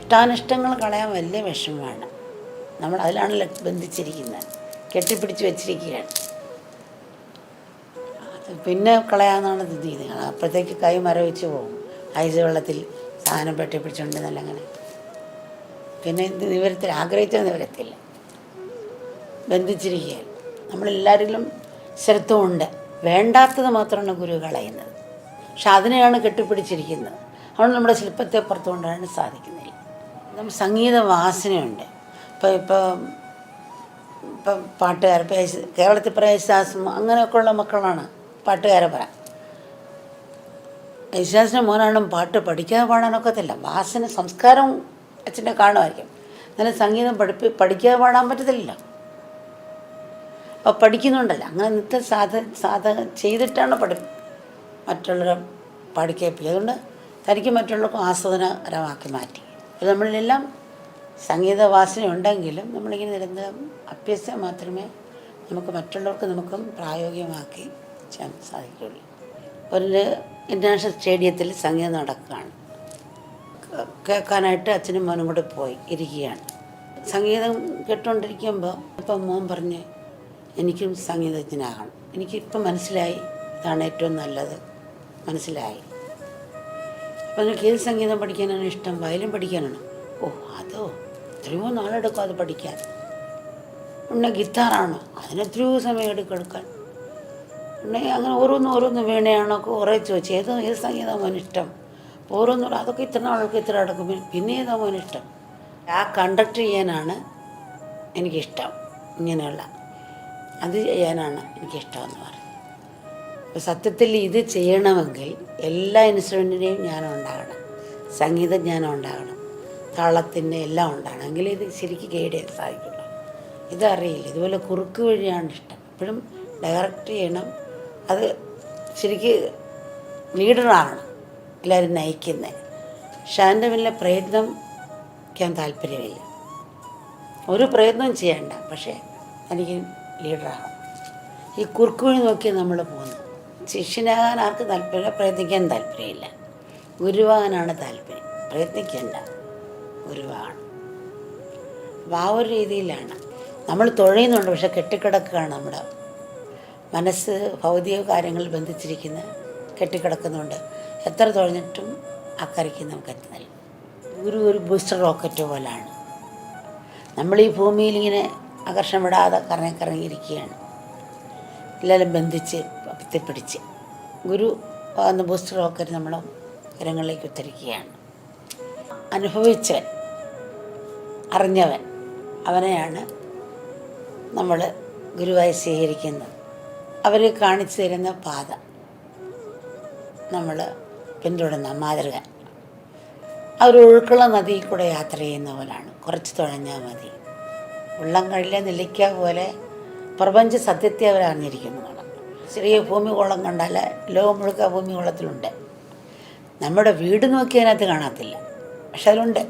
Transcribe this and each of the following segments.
ഇഷ്ടാനിഷ്ടങ്ങൾ കളയാൻ വലിയ വിഷമമാണ്. നമ്മൾ അതിലാണല്ലോ ബന്ധിച്ചിരിക്കുന്നത്, കെട്ടിപ്പിടിച്ച് വെച്ചിരിക്കുകയാണ്. അത് പിന്നെ കളയാമെന്നാണ് ഇത് ചെയ്യുന്നത്. അപ്പോഴത്തേക്ക് കൈ മരവിച്ച് പോകും. ഐസ് വെള്ളത്തിൽ സാധനം പെട്ടിപ്പിടിച്ചുകൊണ്ടെന്നല്ല അങ്ങനെ. പിന്നെ ഇത് നിവരത്തിൽ ആഗ്രഹിച്ചാൽ നിവരത്തില്ല, ബന്ധിച്ചിരിക്കുകയാണ്. നമ്മളെല്ലാവരിലും ശ്രദ്ധമുണ്ട്. വേണ്ടാത്തത് മാത്രമാണ് ഗുരു കളയുന്നത്. പക്ഷെ അതിനെയാണ് കെട്ടിപ്പിടിച്ചിരിക്കുന്നത്. അതുകൊണ്ട് നമ്മുടെ ശില്പത്തെ പുറത്തു കൊണ്ടുവരാൻ സാധിക്കുന്നില്ല. നമ്മൾ സംഗീത വാസനയുണ്ട്. ഇപ്പം പാട്ടുകാർ കേരളത്തിൽ യേശുദാസും അങ്ങനെയൊക്കെയുള്ള മക്കളാണ് പാട്ടുകാരെ പറയാം. യേശുദാസിൻ്റെ മോനാണ് പാട്ട് പഠിക്കാതെ പാടാനൊക്കത്തില്ല. വാസന സംസ്കാരം അച്ഛനെ കാണുമായിരിക്കും. എന്നാലും സംഗീതം പഠിക്കാതെ പാടാൻ പറ്റത്തില്ല. അപ്പോൾ പഠിക്കുന്നുണ്ടല്ലോ. അങ്ങനെ നിത്യ സാധകം ചെയ്തിട്ടാണ് മറ്റുള്ളവരെ പഠിക്കേപ്പിക്കുക. അതുകൊണ്ട് തനിക്ക് മറ്റുള്ളവർക്കും ആസ്വാദനകരമാക്കി മാറ്റി. അപ്പോൾ നമ്മളിലെല്ലാം സംഗീത വാസന ഉണ്ടെങ്കിലും നമ്മളിങ്ങനെ നിരന്തരം അഭ്യസിച്ചാൽ മാത്രമേ നമുക്കും പ്രായോഗികമാക്കി ചെയ്യാൻ സാധിക്കുകയുള്ളൂ. ഒരു ഇൻ്റർനാഷണൽ സ്റ്റേഡിയത്തിൽ സംഗീതം നടക്കുകയാണ്. കേൾക്കാനായിട്ട് അച്ഛനും മോനും കൂടെ പോയി ഇരിക്കുകയാണ്. സംഗീതം കേട്ടുകൊണ്ടിരിക്കുമ്പോൾ ഇപ്പം മോൻ പറഞ്ഞ് എനിക്കും സംഗീതജ്ഞനാകണം. എനിക്കിപ്പം മനസ്സിലായി ഇതാണ് ഏറ്റവും നല്ലത്, മനസ്സിലായി. അപ്പം നിങ്ങൾക്ക് ഏത് സംഗീതം പഠിക്കാനാണ് ഇഷ്ടം? വയലിൻ പഠിക്കാനാണ്? ഓ അതോ, എത്രയോ നാളെടുക്കും അത് പഠിക്കാൻ. പിന്നെ ഗിത്താറാണോ? അതിനെത്രയോ സമയം എടുക്കാൻ. പിന്നെ അങ്ങനെ ഓരോന്ന് വീണയാണോ കുറേ ചോദിച്ചു. ഏത് സംഗീതമാണ് ഇഷ്ടം? ഓരോന്നും അതൊക്കെ ഇത്ര നാൾക്ക് ഇത്ര എടുക്കും. പിന്നെ ഏതാ മോനിഷ്ടം? ആ കണ്ടക്ട് ചെയ്യാനാണ് എനിക്കിഷ്ടം. ഇങ്ങനെയുള്ള അത് ചെയ്യാനാണ് എനിക്കിഷ്ടമെന്ന് പറഞ്ഞു. അപ്പോൾ സത്യത്തിൽ ഇത് ചെയ്യണമെങ്കിൽ എല്ലാ ഇൻസ്ട്രുമെൻറ്റിനെയും ജ്ഞാനം ഉണ്ടാകണം, സംഗീതജ്ഞാനം ഉണ്ടാകണം, താളത്തിൻ്റെ എല്ലാം ഉണ്ടാകണം. എങ്കിൽ ഇത് ശരിക്കും ഗൈഡ് ചെയ്യാൻ സാധിക്കുള്ളൂ. ഇതറിയില്ല. ഇതുപോലെ കുറുക്ക് വഴിയാണ് ഇഷ്ടം. എപ്പോഴും ഡയറക്റ്റ് ചെയ്യണം. അത് ശരിക്ക് ലീഡറാണ് എല്ലാവരും നയിക്കുന്നത്. പക്ഷെ അതിൻ്റെ വലിയ പ്രയത്നിക്കാൻ താല്പര്യമില്ല. ഒരു പ്രയത്നം ചെയ്യണ്ട, പക്ഷേ എനിക്ക് ലീഡറാകും. ഈ കുറുക്ക് വഴി നോക്കിയാൽ നമ്മൾ പോകുന്നു. ശിഷ്യനാകാൻ ആർക്ക് താല്പര്യമില്ല, പ്രയത്നിക്കാൻ താല്പര്യമില്ല. ഗുരുവാകാനാണ് താല്പര്യം. പ്രയത്നിക്കേണ്ട, ഗുരുവാകണം. അപ്പോൾ ആ ഒരു രീതിയിലാണ് നമ്മൾ തുഴയുന്നുണ്ട്. പക്ഷെ കെട്ടിക്കിടക്കുകയാണ് നമ്മുടെ മനസ്സ്. ഭൗതിക കാര്യങ്ങളിൽ ബന്ധിച്ചിരിക്കുന്ന കെട്ടിക്കിടക്കുന്നുണ്ട്. എത്ര തുഴഞ്ഞിട്ടും അക്കരയ്ക്ക് നമുക്ക് എത്തുന്നില്ല. ഗുരു ഒരു ബൂസ്റ്റർ റോക്കറ്റ് പോലാണ്. നമ്മൾ ഈ ഭൂമിയിൽ ഇങ്ങനെ ആകർഷണം വിടാതെ കറങ്ങിയിരിക്കുകയാണ്. എല്ലാവരും ബന്ധിച്ച് പിടിച്ച് ഗുരു വന്ന ബൂസ്റ്റർ റോക്കറ്റ് നമ്മളെ കരങ്ങളിലേക്ക് ഉത്തരിക്കുകയാണ്. അനുഭവിച്ചവൻ, അറിഞ്ഞവൻ, അവനെയാണ് നമ്മൾ ഗുരുവായി സ്വീകരിക്കുന്നത്. അവർ കാണിച്ചു തരുന്ന പാത നമ്മൾ പിന്തുടരുന്ന മാതൃക. അവർ ഒഴുക്കുള്ള നദിയിൽ കൂടെ യാത്ര ചെയ്യുന്ന പോലാണ്. കുറച്ച് തുഴഞ്ഞാൽ മതി. ഉള്ളം കഴിയിലെ നെല്ലിക്ക പോലെ പ്രപഞ്ച സത്യത്തെ അവർ അറിഞ്ഞിരിക്കുന്നതാണ്. ചെറിയ ഭൂമികോളം കണ്ടാൽ ലോകം മുഴുക്ക ഭൂമികോളത്തിലുണ്ട്. നമ്മുടെ വീട് നോക്കി അതിനകത്ത് കാണത്തില്ല, പക്ഷെ അതിലുണ്ട്.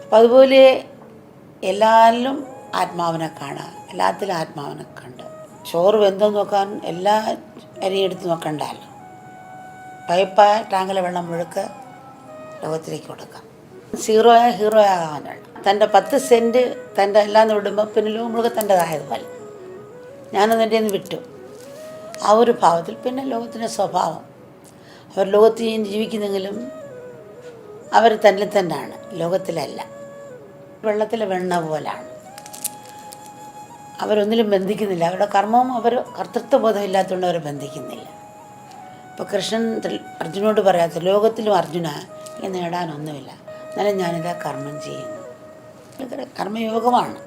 അപ്പം അതുപോലെ എല്ലാവരിലും ആത്മാവിനെ കാണുക, എല്ലാത്തിലും ആത്മാവിനെ കണ്ട്. ചോറ് വെന്തോ നോക്കാൻ എല്ലാ അരിയും എടുത്ത് നോക്കണ്ടല്ലോ. പൈപ്പായ ടാങ്കിലെ വെള്ളം മുഴുക്ക് ലോകത്തിലേക്ക് കൊടുക്കാം. ഹീറോ ആകാനാണ്. തൻ്റെ 10 സെൻറ്റ് തൻ്റെ എല്ലാം വിടുമ്പോൾ പിന്നെ ലോകം മുഴുവൻ തൻ്റെതായതുപോലെ ഞാനതിൻ്റെ നിന്ന് വിട്ടു. ആ ഒരു ഭാവത്തിൽ പിന്നെ ലോകത്തിൻ്റെ സ്വഭാവം. അവർ ലോകത്തിൽ ജീവിക്കുന്നെങ്കിലും അവർ തന്നിൽ തന്നെയാണ്, ലോകത്തിലല്ല. വെള്ളത്തിലെ വെണ്ണ പോലാണ്. അവരൊന്നിലും ബന്ധിക്കുന്നില്ല. അവരുടെ കർമ്മവും അവർ കർത്തൃത്വബോധം ഇല്ലാത്തതുകൊണ്ട് അവർ ബന്ധിക്കുന്നില്ല. ഇപ്പോൾ കൃഷ്ണൻ അർജുനോട് പറയാത്ത ലോകത്തിലും അർജുന നേടാനൊന്നുമില്ല, എന്നാലും ഞാനിതാ കർമ്മം ചെയ്യുന്നു. കർമ്മയോഗമാണ്.